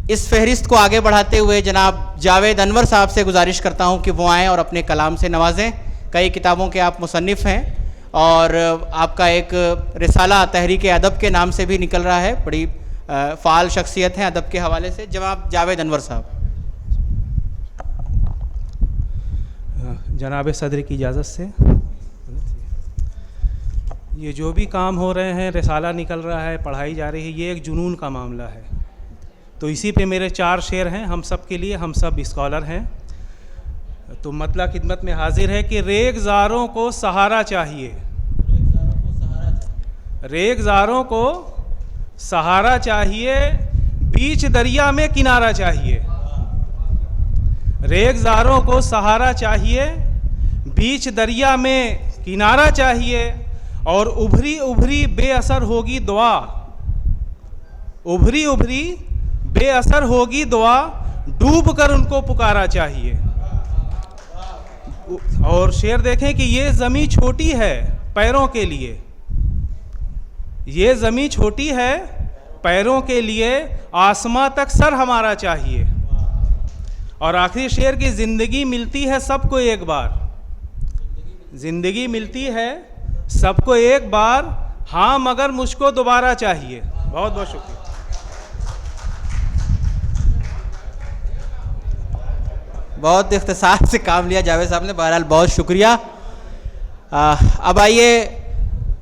इस फहरिस्त को आगे बढ़ाते हुए जनाब जावेद अनवर साहब से गुजारिश करता हूं कि वो आएँ और अपने कलाम से नवाजें। कई किताबों के आप मुसन्निफ़ हैं और आपका एक रिसाला तहरीक अदब के नाम से भी निकल रहा है, बड़ी फ़ाल शख्सियत हैं अदब के हवाले से। जनाब जावेद अनवर साहब। जनाब सदर की इजाज़त से, ये जो भी काम हो रहे हैं, रिसाला निकल रहा है, पढ़ाई जा रही है, ये एक जुनून का मामला है। तो इसी पे मेरे 4 शेर हैं हम सब के लिए। हम सब स्कॉलर हैं, तो मतलब खिदमत में हाजिर है कि रेगज़ारों को सहारा चाहिए, रेगज़ारों को सहारा चाहिए, बीच दरिया में किनारा चाहिए। रेगज़ारों को सहारा चाहिए, बीच दरिया में किनारा चाहिए, और उभरी उभरी बेअसर होगी दुआ, उभरी उभरी बेअसर होगी दुआ, डूब कर उनको पुकारा चाहिए। और शेर देखें कि ये ज़मीं छोटी है पैरों के लिए, ये ज़मीं छोटी है पैरों के लिए, आसमां तक सर हमारा चाहिए। और आखिरी शेर की ज़िंदगी मिलती है सबको एक बार, ज़िंदगी मिलती है सबको एक बार, हाँ मगर मुझको दोबारा चाहिए। बहुत बहुत शुक्रिया। बहुत इख्तिसार से काम लिया जावेद साहब ने, बहरहाल बहुत शुक्रिया। अब आइए